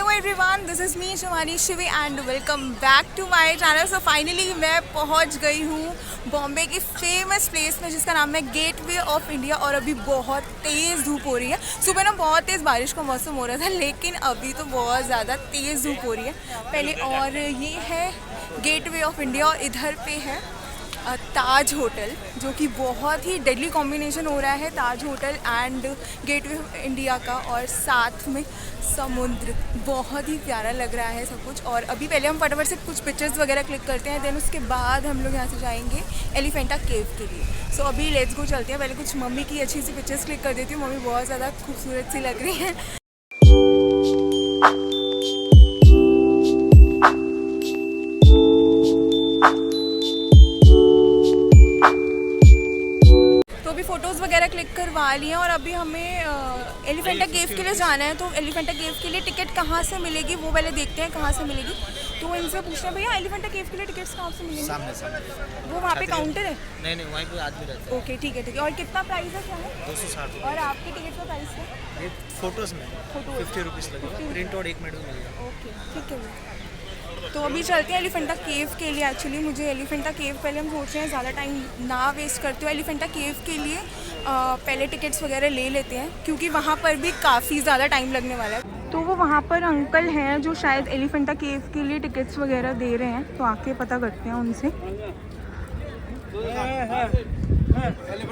Hello everyone, this is me Shivani Shivi and welcome back to my channel. So finally मैं पहुंच गई हूँ बॉम्बे की फेमस प्लेस में जिसका नाम है गेटवे ऑफ इंडिया। और अभी बहुत तेज़ धूप हो रही है। सुबह ना बहुत तेज़ बारिश का मौसम हो रहा था, लेकिन अभी तो बहुत ज़्यादा तेज़ धूप हो रही है पहले। और ये है गेटवे ऑफ इंडिया और इधर पे है ताज होटल, जो कि बहुत ही डेडली कॉम्बिनेशन हो रहा है, Taj hotel and gateway of India का। और साथ में समुद्र, बहुत ही प्यारा लग रहा है सब कुछ। और अभी पहले हम फटाफट से कुछ पिक्चर्स वगैरह क्लिक करते हैं, देन उसके बाद हम लोग यहाँ से जाएंगे एलिफेंटा केव के लिए। सो अभी लेट्स गो, चलते हैं। पहले कुछ मम्मी की अच्छी सी पिक्चर्स क्लिक कर देती हूँ। मम्मी बहुत ज़्यादा खूबसूरत सी लग रही है। फ़ोटोज़ वगैरह क्लिक करवा लिए हैं और अभी हमें एलिफेंटा केव के लिए जाना है। तो एलिफेंटा केव के लिए टिकट कहाँ से मिलेगी वो पहले देखते हैं कहाँ से मिलेगी। तो इनसे पूछना है, भैया एलिफेंटा केव के लिए टिकट्स कहाँ से मिलेंगे? सामने वो वहाँ पे काउंटर है? नहीं वहीं पे आदमी रहता है। ओके ठीक है। और कितना प्राइस है, क्या है? 260। और आपके टिकट का प्राइस क्या है? ये फोटोज़ में 50 रुपीज़ लगेगा, प्रिंट आउट 1 मिनट में मिलेगा। ओके ठीक है। तो अभी चलते हैं एलिफेंटा केव के लिए। एक्चुअली मुझे एलिफेंटा केव, पहले हम सोच रहे हैं ज़्यादा टाइम ना वेस्ट करते हुए एलिफेंटा केव के लिए पहले टिकट्स वगैरह ले लेते हैं, क्योंकि वहाँ पर भी काफ़ी ज़्यादा टाइम लगने वाला है। तो वो वहाँ पर अंकल हैं जो शायद एलिफेंटा केव के लिए टिकट्स वगैरह दे रहे हैं, तो आके पता करते हैं उनसे।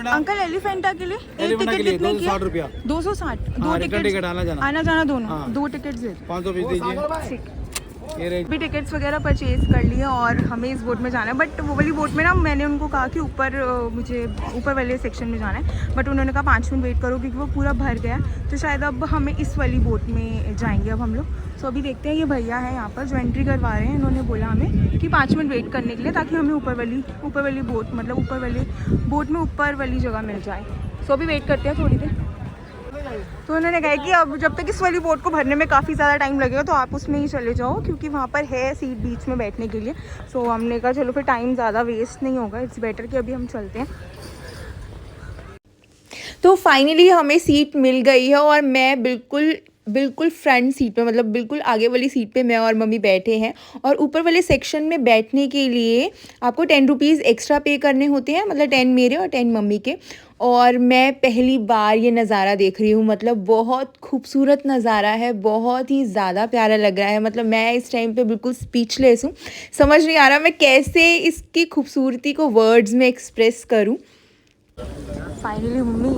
अंकल एलिफेंटा के लिए एक टिकट कितने की? 260 रुपया। 260 दो टिकट, आना जाना दोनों। दो टिकट्स दे 500 दीजिए। भी टिकट्स वगैरह परचेज़ कर लिए और हमें इस बोट में जाना है। बट वो वाली बोट में ना, मैंने उनको कहा कि ऊपर मुझे ऊपर वाले सेक्शन में जाना है, बट उन्होंने कहा 5 मिनट वेट करो क्योंकि वो पूरा भर गया। तो शायद अब हमें इस वाली बोट में जाएंगे अब हम लोग। सो अभी देखते हैं। ये भैया हैं यहाँ पर जो एंट्री करवा रहे हैं, इन्होंने बोला हमें कि 5 मिनट वेट करने के लिए, ताकि हमें ऊपर वाली बोट, मतलब ऊपर वाली बोट में ऊपर वाली जगह मिल जाए। सो अभी वेट करते हैं थोड़ी देर। तो उन्होंने कहा कि अब जब तक इस वाली बोट को भरने में काफ़ी ज़्यादा टाइम लगेगा तो आप उसमें ही चले जाओ, क्योंकि वहाँ पर है सीट बीच में बैठने के लिए। सो हमने कहा चलो फिर टाइम ज़्यादा वेस्ट नहीं होगा, इट्स बेटर कि अभी हम चलते हैं। तो फाइनली हमें सीट मिल गई है और मैं बिल्कुल फ्रंट सीट पे, मतलब बिल्कुल आगे वाली सीट पे मैं और मम्मी बैठे हैं। और ऊपर वाले सेक्शन में बैठने के लिए आपको 10 रुपीज़ एक्स्ट्रा पे करने होते हैं, मतलब 10 मेरे और 10 मम्मी के। और मैं पहली बार ये नज़ारा देख रही हूँ, मतलब बहुत खूबसूरत नज़ारा है, बहुत ही ज़्यादा प्यारा लग रहा है। मतलब मैं इस टाइम पे बिल्कुल स्पीचलेस हूँ, समझ नहीं आ रहा मैं कैसे इसकी खूबसूरती को वर्ड्स में एक्सप्रेस करूँ। फाइनली मम्मी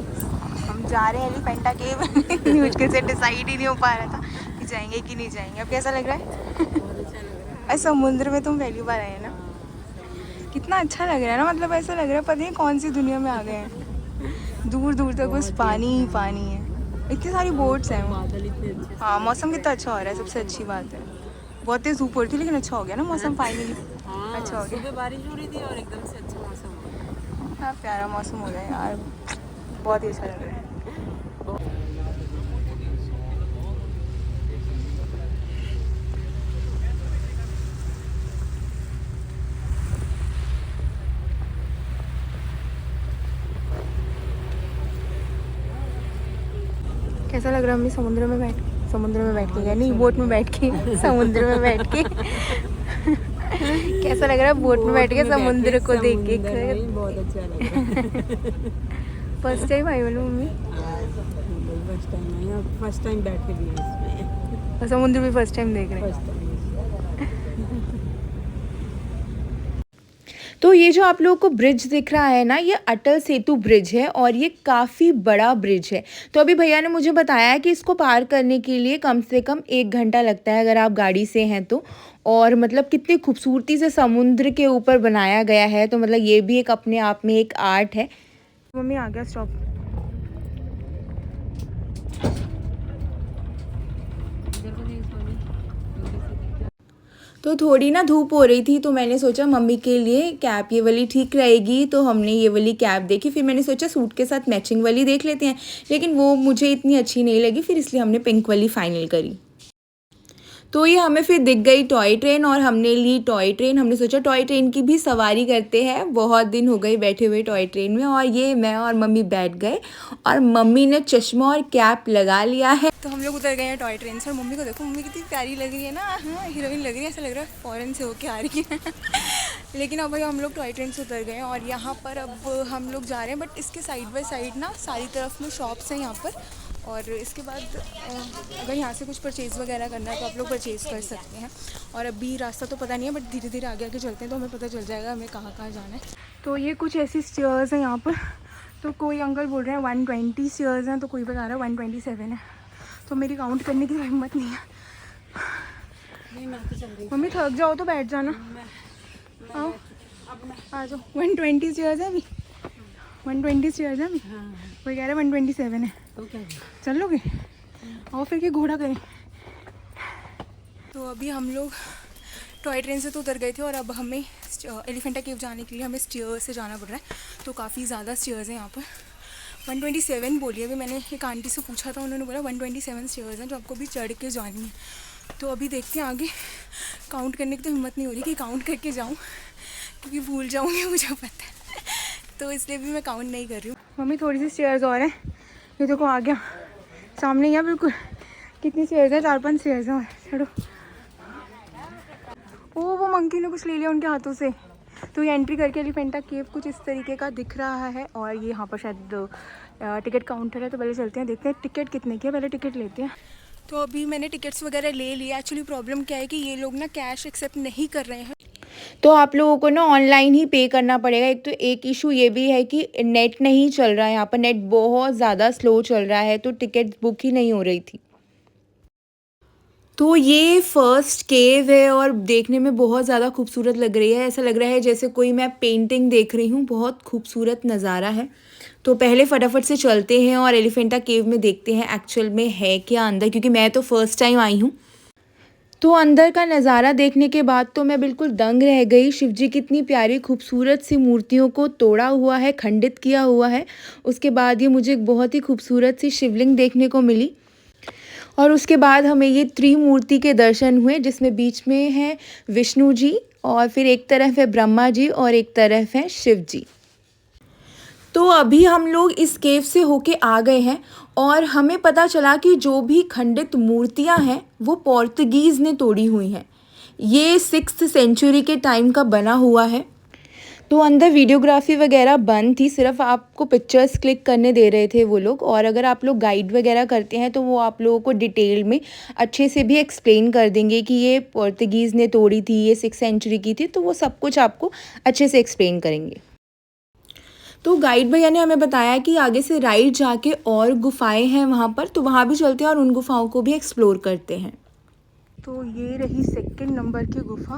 हम जा रहे हैं एलिफेंटा केव। मुझके से डिसाइड ही नहीं हो पा रहा था कि जाएंगे कि नहीं जाएंगे। अब कैसा लग रहा है? समुद्र में तुम पहली बार आए ना, कितना अच्छा लग रहा है ना। मतलब ऐसा लग रहा है पता नहीं कौन सी दुनिया में आ गए हैं। दूर दूर तक बस पानी ही पानी है, इतनी सारी बोट्स हैं। हाँ, मौसम कितना अच्छा हो रहा है, सबसे अच्छी बात है। बहुत तेज धूप हो रही थी लेकिन अच्छा हो गया ना मौसम फाइनली। अच्छा हो गया, बारिश हो रही थी और एकदम से अच्छा मौसम हो गया। हाँ प्यारा मौसम हो रहा है यार, बहुत ही अच्छा लग रहा है। कैसा लग रहा है मम्मी समुद्र में बैठ के या नहीं, बोट में बैठ के समुद्र में बैठ के? कैसा लग रहा है बोट में बैठ के समुद्र को देख के? बहुत अच्छा लग रहा है। फर्स्ट टाइम आई बोलो मम्मी? फर्स्ट टाइम बैठ के भी इसमें, और समुद्र भी फर्स्ट टाइम देख रहे हैं। तो ये जो आप लोगों को ब्रिज दिख रहा है ना, ये अटल सेतु ब्रिज है और ये काफ़ी बड़ा ब्रिज है। तो अभी भैया ने मुझे बताया कि इसको पार करने के लिए कम से कम 1 घंटा लगता है अगर आप गाड़ी से हैं तो। और मतलब कितनी खूबसूरती से समुद्र के ऊपर बनाया गया है, तो मतलब ये भी एक अपने आप में एक आर्ट है। मम्मी आ गया स्टॉप। तो थोड़ी ना धूप हो रही थी, तो मैंने सोचा मम्मी के लिए कैप ये वाली ठीक रहेगी, तो हमने ये वाली कैप देखी। फिर मैंने सोचा सूट के साथ मैचिंग वाली देख लेते हैं, लेकिन वो मुझे इतनी अच्छी नहीं लगी, फिर इसलिए हमने पिंक वाली फाइनल करी। तो ये हमें फिर दिख गई टॉय ट्रेन और हमने ली टॉय ट्रेन। हमने सोचा टॉय ट्रेन की भी सवारी करते हैं, बहुत दिन हो गए बैठे हुए टॉय ट्रेन में। और ये मैं और मम्मी बैठ गए और मम्मी ने चश्मा और कैप लगा लिया है। तो हम लोग उतर गए हैं टॉय ट्रेन से और मम्मी को देखो, मम्मी कितनी प्यारी लग रही है ना, हाँ हीरोइन लग रही है, ऐसा लग रहा है फॉरेन से होके आ रही है। लेकिन अब भाई हम लोग टॉय ट्रेन से उतर गए हैं और यहाँ पर अब हम लोग जा रहे हैं। बट इसके साइड बाय साइड ना सारी तरफ में शॉप्स हैं यहाँ पर। और इसके बाद अगर यहाँ से कुछ परचेज़ वगैरह करना है तो आप लोग परचेज़ कर सकते हैं। और अभी रास्ता तो पता नहीं है, बट धीरे धीरे आगे आगे चलते हैं तो हमें पता चल जाएगा हमें कहाँ कहाँ जाना है। तो ये कुछ ऐसी स्टेयर्स हैं यहाँ पर। तो कोई अंकल बोल रहे हैं 120 स्टेयर्स हैं, तो कोई बता रहा है 127 है। तो मेरी काउंट करने की हिम्मत नहीं है। मम्मी थक जाओ तो बैठ जाना, आओ आ जाओ। 120 स्टेयर्स है अभी, 120 स्टेयर्स है अभी। कोई कह रहा है 127 है। चल लोगे? आओ फिर के घोड़ा करें। तो अभी हम लोग टॉय ट्रेन से तो उतर गए थे और अब हमें एलिफेंटा केव जाने के लिए हमें स्टेयर्स से जाना पड़ रहा है। तो काफ़ी ज़्यादा स्टेयर्स हैं यहाँ पर। 127 बोलिए। अभी मैंने एक आंटी से पूछा था, उन्होंने बोला 127 स्टेयर्स हैं जो आपको भी चढ़ के जानी है। तो अभी देखते हैं आगे। काउंट करने की तो हिम्मत नहीं हो रही कि काउंट करके जाऊँ, क्योंकि भूल जाऊँगी, मुझे पता है। तो इसलिए भी मैं काउंट नहीं कर रही हूँ। मम्मी थोड़ी सी स्टेयर्स और हैं, ये देखो आ गया सामने ही है बिल्कुल। कितनी स्टेयर्स है? 4-5 स्टेयर्स हैं और चढ़ो। ओ वो मंकी ने कुछ ले लिया उनके हाथों से। तो ये एंट्री करके एलिफेंटा केव कुछ इस तरीके का दिख रहा है। और ये यहाँ पर शायद टिकट काउंटर है। तो पहले चलते हैं, देखते हैं टिकट कितने की है, पहले टिकट लेते हैं। तो अभी मैंने टिकट्स वगैरह ले लिया। एक्चुअली प्रॉब्लम क्या है कि ये लोग ना कैश एक्सेप्ट नहीं कर रहे हैं, तो आप लोगों को ना ऑनलाइन ही पे करना पड़ेगा। एक तो एक इशू ये भी है कि नेट नहीं चल रहा है यहाँ पर, नेट बहुत ज़्यादा स्लो चल रहा है, तो टिकट बुक ही नहीं हो रही थी। तो ये फर्स्ट केव है और देखने में बहुत ज़्यादा खूबसूरत लग रही है। ऐसा लग रहा है जैसे कोई मैं पेंटिंग देख रही हूँ, बहुत खूबसूरत नज़ारा है। तो पहले फटाफट से चलते हैं और एलिफेंटा केव में देखते हैं एक्चुअल में है क्या अंदर, क्योंकि मैं तो फर्स्ट टाइम आई हूँ। तो अंदर का नज़ारा देखने के बाद तो मैं बिल्कुल दंग रह गई। शिवजी की इतनी प्यारी खूबसूरत सी मूर्तियों को तोड़ा हुआ है, खंडित किया हुआ है। उसके बाद ये मुझे एक बहुत ही खूबसूरत सी शिवलिंग देखने को मिली। और उसके बाद हमें ये त्रिमूर्ति के दर्शन हुए, जिसमें बीच में है विष्णु जी और फिर एक तरफ है ब्रह्मा जी और एक तरफ है शिव जी। तो अभी हम लोग इस केव से होके आ गए हैं और हमें पता चला कि जो भी खंडित मूर्तियां हैं वो पोर्तुगीज़ ने तोड़ी हुई हैं। ये 6th सेंचुरी के टाइम का बना हुआ है। तो अंदर वीडियोग्राफी वगैरह बंद थी, सिर्फ आपको पिक्चर्स क्लिक करने दे रहे थे वो लोग। और अगर आप लोग गाइड वगैरह करते हैं तो वो आप लोगों को डिटेल में अच्छे से भी एक्सप्लेन कर देंगे कि ये पोर्तुगीज़ ने तोड़ी थी, ये 6th सेंचुरी की थी, तो वो सब कुछ आपको अच्छे से एक्सप्लेन करेंगे। तो गाइड भैया ने हमें बताया कि आगे से राइट जाके और गुफाएं हैं वहाँ पर, तो वहाँ भी चलते हैं और उन गुफाओं को भी एक्सप्लोर करते हैं। तो ये रही 2nd नंबर की गुफा,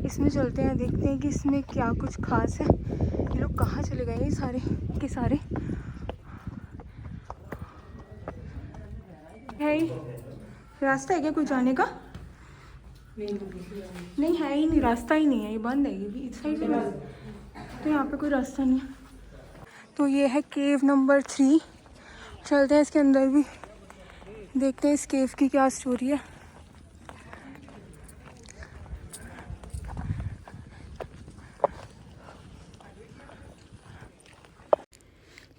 इसमें चलते हैं, देखते हैं कि इसमें क्या कुछ खास है। ये लोग कहाँ चले गए ये सारे के सारे? है ही रास्ता है क्या कोई जाने का? नहीं है ही नहीं, रास्ता ही नहीं है, ये बंद है। ये भी इस साइड में, तो यहाँ पे कोई रास्ता नहीं है। तो ये है केव नंबर 3, चलते हैं इसके अंदर भी, देखते हैं इस केव की क्या स्टोरी है।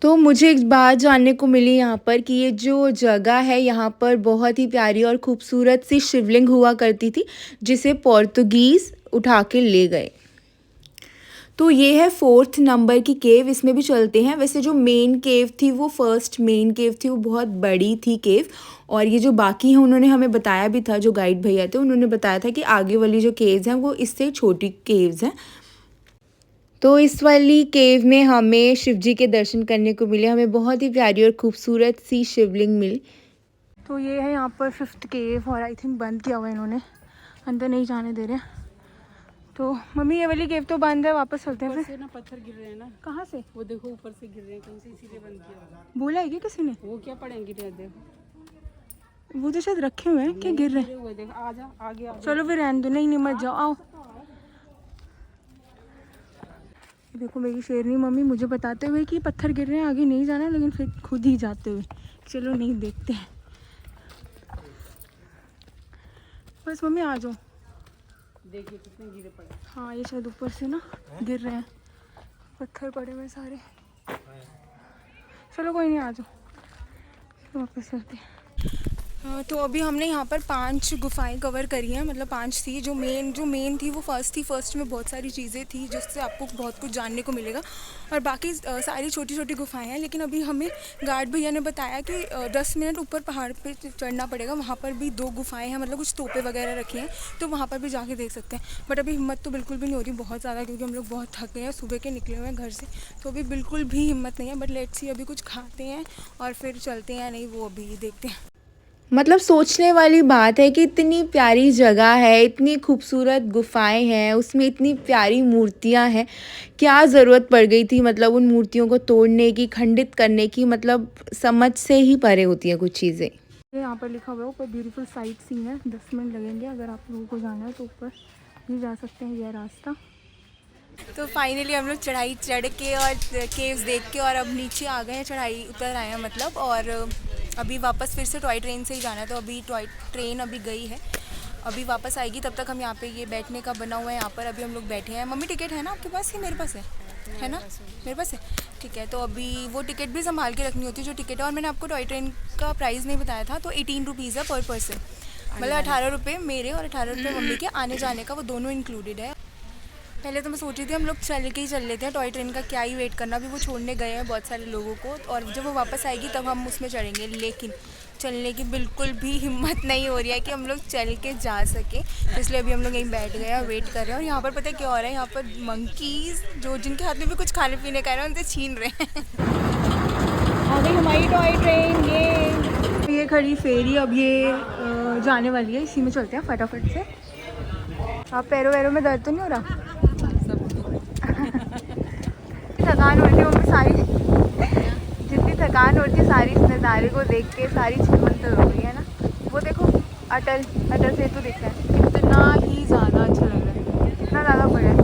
तो मुझे एक बात जानने को मिली यहाँ पर कि ये जो जगह है यहाँ पर बहुत ही प्यारी और ख़ूबसूरत सी शिवलिंग हुआ करती थी, जिसे पोर्तुगीज़ उठा के ले गए। तो ये है 4th नंबर की केव, इसमें भी चलते हैं। वैसे जो मेन केव थी वो फर्स्ट मेन केव थी, वो बहुत बड़ी थी केव। और ये जो बाकी हैं उन्होंने हमें बताया भी था, जो गाइड भैया थे उन्होंने बताया था कि आगे वाली जो केव्स हैं वो इससे छोटी केव्स हैं। तो इस वाली केव में हमें शिवजी के दर्शन करने को मिले, हमें बहुत ही प्यारी और खूबसूरत सी शिवलिंग मिली। तो ये है यहाँ पर 5th केव और आई थिंक बंद किया हुआ है इन्होंने, अंदर नहीं जाने दे रहे। तो मम्मी ये वाली केव तो बंद है, वापस चलते हैं फिर। ना पत्थर गिर रहे हैं ना, कहाँ से? वो देखो ऊपर से गिर रहे हैं, कहीं से इसीलिए बंद किया। बोला है क्या किसी ने? वो क्या पड़ेंगे देखो, वो तो शायद रखे हुए हैं, क्या गिर रहे हैं? हुए देख, आजा आगे आ। चलो फिर रहने दो, नहीं मत जाओ, आओ। देखो मेरी शेरनी मम्मी मुझे बताते हुए कि पत्थर गिर रहे हैं, आगे नहीं जाना, लेकिन फिर खुद ही जाते हुए। चलो नहीं देखते हैं। बस मम्मी आ जाओ। देखिए कितने गिरे पड़े। हाँ ये शायद ऊपर से ना गिर रहे हैं, पत्थर पड़े हुए सारे। चलो कोई नहीं, आ जाओ, वापस चलते हैं। तो अभी हमने यहाँ पर 5 गुफाएं कवर करी हैं, मतलब 5 थी। जो मेन थी वो फर्स्ट थी। फर्स्ट में बहुत सारी चीज़ें थी जिससे आपको बहुत कुछ जानने को मिलेगा, और बाकी सारी छोटी छोटी गुफाएं हैं। लेकिन अभी हमें गार्ड भैया ने बताया कि 10 मिनट ऊपर पहाड़ पे चढ़ना पड़ेगा, वहाँ पर भी 2 गुफाएं हैं, मतलब कुछ तोपें वगैरह रखी हैं, तो वहाँ पर भी जाके देख सकते हैं। बट अभी हिम्मत तो बिल्कुल भी नहीं हो रही बहुत ज़्यादा, क्योंकि हम लोग बहुत थक गए हैं, सुबह के निकले हुए हैं घर से, तो अभी बिल्कुल भी हिम्मत नहीं है। बट लेट्स सी, अभी कुछ खाते हैं और फिर चलते हैं, नहीं वो अभी देखते हैं। मतलब सोचने वाली बात है कि इतनी प्यारी जगह है, इतनी खूबसूरत गुफाएं हैं, उसमें इतनी प्यारी मूर्तियां हैं, क्या ज़रूरत पड़ गई थी मतलब उन मूर्तियों को तोड़ने की, खंडित करने की, मतलब समझ से ही परे होती हैं कुछ चीज़ें। यहाँ पर लिखा हुआ है ऊपर ब्यूटीफुल साइट सीन है, 10 मिनट लगेंगे अगर आप लोगों को जाना है तो ऊपर नहीं जा सकते हैं, यह रास्ता। तो फाइनली हम लोग चढ़ाई चढ़ के और केव्स देख के और अब नीचे आ गए हैं, चढ़ाई उतर आए हैं मतलब। और अभी वापस फिर से टॉय ट्रेन से ही जाना है, तो अभी टॉय ट्रेन अभी गई है, अभी वापस आएगी। तब तक हम यहाँ पे ये बैठने का बना हुआ है, यहाँ पर अभी हम लोग बैठे हैं। मम्मी टिकट है ना आपके पास, कि मेरे पास है ना? मेरे पास है, ठीक है। तो अभी वो टिकट भी संभाल के रखनी होती है जो टिकट है। और मैंने आपको टॉय ट्रेन का प्राइस नहीं बताया था, तो 18 रुपीज़ है पर पर्सन, मतलब 18 रुपये मेरे और 18 रुपये मम्मी के, आने जाने का वो दोनों इंक्लूडेड है। पहले तो मैं सोच रही थी हम लोग चल के ही चल लेते हैं, टॉय ट्रेन का क्या ही वेट करना, अभी वो छोड़ने गए हैं बहुत सारे लोगों को, और जब वो वापस आएगी तब हम उसमें चढ़ेंगे। लेकिन चलने की बिल्कुल भी हिम्मत नहीं हो रही है कि हम लोग चल के जा सके, इसलिए अभी हम लोग यहीं बैठ गए और वेट कर रहे हैं। और यहाँ पर पता है क्या हो रहा है, यहाँ पर मंकीज़ जो जिनके हाथ में भी कुछ खाने पीने का है उनसे छीन रहे हैं। आ गई हमारी टॉय ट्रेन, ये खड़ी फेरी, अब ये जाने वाली है, इसी में चलते हैं फटाफट से। आप पैरों वैरों में दर्द तो नहीं हो रहा? थकान होती है मम्मी सारी, जितनी थकान होती है सारी इस नज़ारे को देख के सारी छमंतर हो गई है ना। वो देखो अटल सेतु दिख रहा है, कितना ही ज़्यादा अच्छा लग रहा है, कितना ज़्यादा बड़ा है।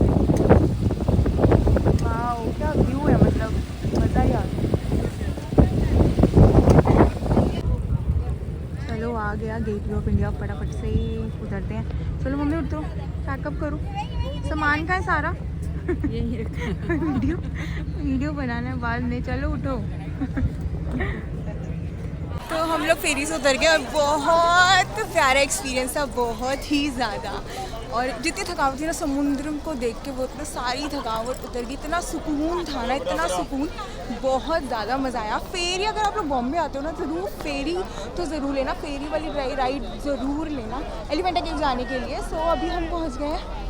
वाह क्या व्यू है, मतलब मज़ा ही आ गया। चलो आ गया गेटवे ऑफ इंडिया, फटाफट से उतरते हैं। चलो मम्मी उतरो, पैकअप करो, सामान का है सारा। यही रखा वीडियो बनाना है बाद में, चलो उठो। तो हम लोग फेरी से उतर गए और बहुत प्यारा एक्सपीरियंस था, बहुत ही ज़्यादा। और जितनी थकावट थी ना, समुद्र को देख के वो इतना सारी थकावट उतर गई, इतना सुकून था ना, इतना सुकून, बहुत ज़्यादा मज़ा आया। फेरी अगर आप लोग बॉम्बे आते हो ना, ज़रूर फेरी तो ज़रूर लेना, फेरी वाली राइड ज़रूर लेना एलिफेंटा केव जाने के लिए। सो अभी हम पहुँच गए हैं।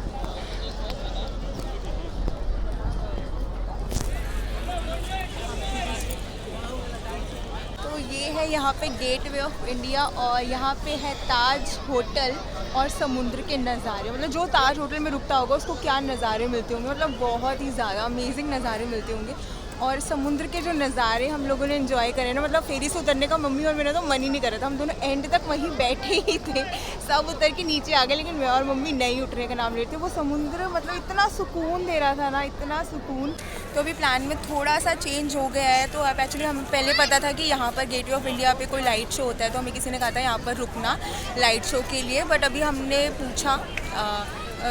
ये है यहाँ पे गेटवे ऑफ इंडिया, और यहाँ पे है ताज होटल और समुद्र के नज़ारे, मतलब जो ताज होटल में रुकता होगा उसको क्या नज़ारे मिलते होंगे, मतलब बहुत ही ज़्यादा अमेजिंग नज़ारे मिलते होंगे। और समुद्र के जो नज़ारे हम लोगों ने एंजॉय करे ना, मतलब फेरी से उतरने का मम्मी और मेरा तो मन ही नहीं कर रहा था, हम दोनों एंड तक वहीं बैठे ही थे, सब उतर के नीचे आ गए, लेकिन मैं और मम्मी नहीं उठने का नाम लेते थे। वो समुद्र मतलब इतना सुकून दे रहा था ना, इतना सुकून। तो अभी प्लान में थोड़ा सा चेंज हो गया है। तो अब एक्चुअली हमें पहले पता था कि यहाँ पर गेटवे ऑफ इंडिया पे कोई लाइट शो होता है, तो हमें किसी ने कहा था यहाँ पर रुकना लाइट शो के लिए। बट अभी हमने पूछा,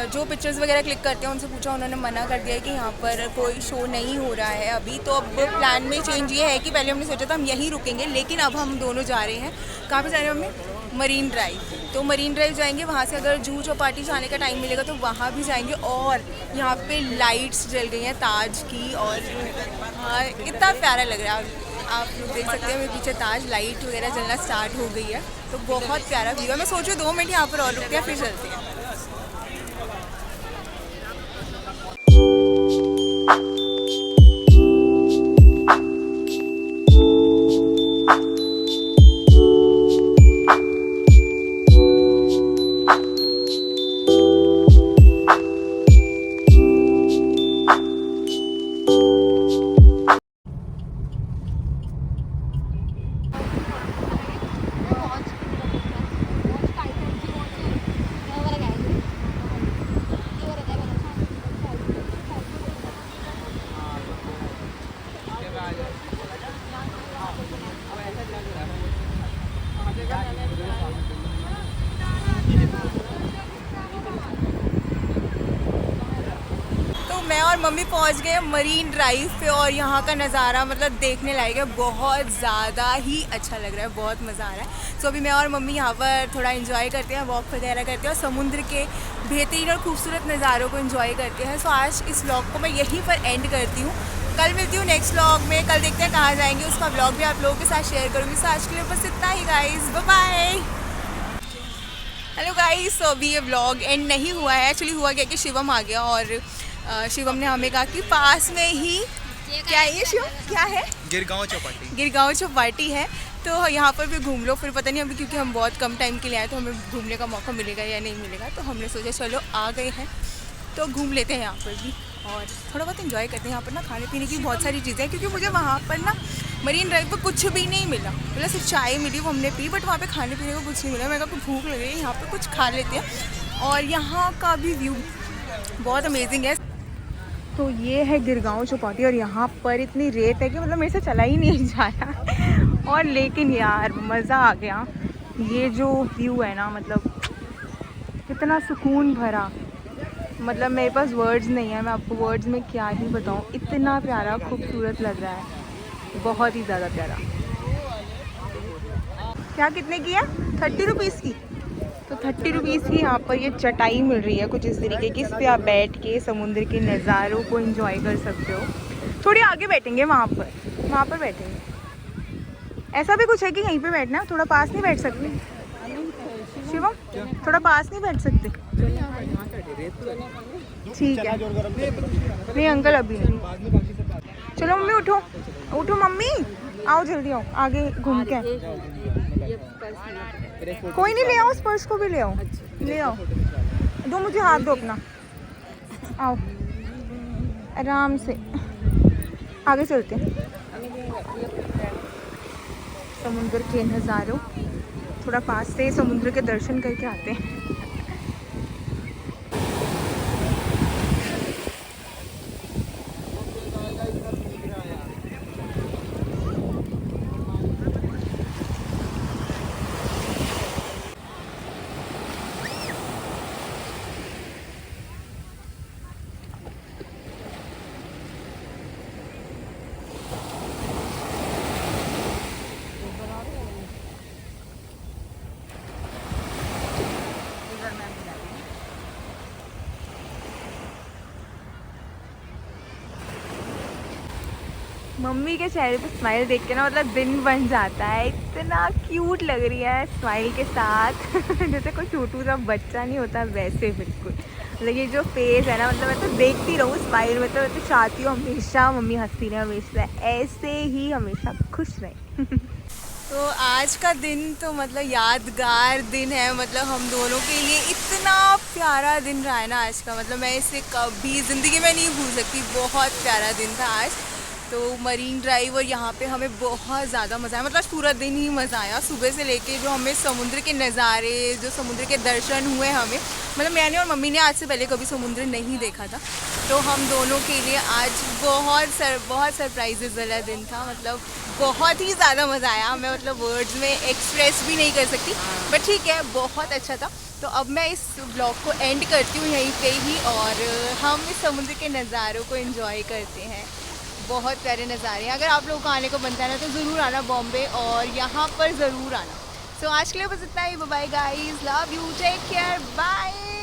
जो पिक्चर्स वगैरह क्लिक करते हैं उनसे पूछा, उन्होंने मना कर दिया कि यहाँ पर कोई शो नहीं हो रहा है अभी। तो अब प्लान में चेंज ये है कि पहले हमने सोचा था हम यहीं रुकेंगे, लेकिन अब हम दोनों जा रहे हैं, कहाँ पे जा रहे हैं हमें, मरीन ड्राइव। तो मरीन ड्राइव जाएंगे, वहाँ से अगर जूहू चौपाटी जाने का टाइम मिलेगा तो वहाँ भी जाएंगे। और यहाँ पे लाइट्स जल गई हैं ताज की, और हाँ इतना प्यारा लग रहा है, आप लोग देख सकते हैं मेरे पीछे ताज लाइट वगैरह जलना स्टार्ट हो गई है, तो बहुत प्यारा व्यू है। मैं सोच रही हूँ 2 मिनट यहाँ पर और रुकते हैं, फिर चलते हैं। मैं और मम्मी पहुंच गए मरीन ड्राइव पे और यहाँ का नज़ारा मतलब देखने लायक है, बहुत ज़्यादा ही अच्छा लग रहा है, बहुत मज़ा आ रहा है। सो अभी मैं और मम्मी यहाँ पर थोड़ा एंजॉय करते हैं, वॉक वगैरह करते हैं और समुद्र के बेहतरीन और खूबसूरत नज़ारों को एंजॉय करते हैं। सो आज इस व्लॉग को मैं यहीं पर एंड करती हूँ, कल मिलती हूँ नेक्स्ट व्लॉग में। कल देखते हैं कहाँ जाएंगे, उसका व्लॉग भी आप लोगों के साथ शेयर करूँगी। सो आज के लिए बस इतना ही guys, bye bye. Hello guys, तो अभी ये व्लॉग एंड नहीं हुआ है। एक्चुअली हुआ क्या कि शिवम आ गया और शिवम ने हमें कहा कि पास में ही क्या है ये शिवम, क्या है, गिरगांव चौपाटी। गिरगांव चौपाटी है, तो यहाँ पर भी घूम लो। फिर पता नहीं अभी क्योंकि हम बहुत कम टाइम के लिए आए तो हमें घूमने का मौका मिलेगा या नहीं मिलेगा, तो हमने सोचा चलो आ गए हैं तो घूम लेते हैं यहाँ पर भी और थोड़ा बहुत एंजॉय करते हैं। यहाँ पर ना खाने पीने की बहुत सारी चीज़ें हैं, क्योंकि मुझे वहाँ पर ना मरीन ड्राइव पर कुछ भी नहीं मिला, मतलब सिर्फ चाय मिली, वो हमने पी, बट वहाँ पे खाने पीने को कुछ नहीं मिला। मेरे को भूख लग रही है, यहाँ पर कुछ खा लेते हैं। और यहाँ का भी व्यू बहुत अमेजिंग है। तो ये है गिरगांव चौपाटी और यहाँ पर इतनी रेत है कि मतलब मेरे से चला ही नहीं जा रहा और लेकिन यार मज़ा आ गया। ये जो व्यू है ना, मतलब कितना सुकून भरा, मतलब मेरे पास वर्ड्स नहीं है, मैं आपको वर्ड्स में क्या ही बताऊँ, इतना प्यारा खूबसूरत लग रहा है, बहुत ही ज़्यादा प्यारा। क्या कितने की है? 30 रुपीज़ की। तो 30 रुपीज़ की यहाँ पर ये चटाई मिल रही है कुछ इस तरीके की, इस पर आप बैठ के समुद्र के नज़ारों को एंजॉय कर सकते हो। थोड़ी आगे बैठेंगे, वहाँ पर बैठेंगे। ऐसा भी कुछ है कि यहीं पे बैठना है, थोड़ा पास नहीं बैठ सकते शिवम, थोड़ा पास नहीं बैठ सकते? ठीक है, नहीं अंकल अभी नहीं। चलो मम्मी उठो, उठो मम्मी, आओ जल्दी आओ, आगे घूम के। कोई नहीं, ले आओ उस पर्स को भी, ले आओ, ले आओ, दो मुझे हाथ दो अपना, आओ आराम से आगे चलते हैं। समुद्र के नज़ारों, थोड़ा पास से समुद्र के दर्शन करके आते हैं। मम्मी के चेहरे पे स्माइल देख के ना मतलब दिन बन जाता है, इतना क्यूट लग रही है स्माइल के साथ जैसे कोई छोटू सा बच्चा नहीं होता वैसे बिल्कुल। मतलब ये जो फेस है ना, मतलब मैं तो देखती रहूँ स्माइल, मतलब मैं तो चाहती हूँ हमेशा मम्मी हंसती रहे, हमेशा ऐसे ही हमेशा खुश रहे। तो आज का दिन तो मतलब यादगार दिन है, मतलब हम दोनों के लिए इतना प्यारा दिन रहा है ना आज का, मतलब मैं इसे कभी ज़िंदगी में नहीं भूल सकती। बहुत प्यारा दिन था आज। तो मरीन ड्राइव और यहाँ पे हमें बहुत ज़्यादा मज़ा आया, मतलब पूरा दिन ही मज़ा आया, सुबह से लेके जो हमें समुद्र के नज़ारे, जो समुद्र के दर्शन हुए हमें, मतलब मैंने और मम्मी ने आज से पहले कभी समुद्र नहीं देखा था, तो हम दोनों के लिए आज बहुत सरप्राइजेस वाला दिन था। मतलब बहुत ही ज़्यादा मज़ा आया, मैं मतलब वर्ड्स में एक्सप्रेस भी नहीं कर सकती, बट ठीक है, बहुत अच्छा था। तो अब मैं इस ब्लॉग को एंड करती हूँ यहीं पे ही और हम इस समुद्र के नज़ारों को एंजॉय करते हैं। बहुत प्यारे नज़ारे हैं, अगर आप लोगों को आने को बनता है ना तो ज़रूर आना बॉम्बे और यहाँ पर ज़रूर आना। सो आज के लिए बस इतना ही, bye guys, love you, take care, bye.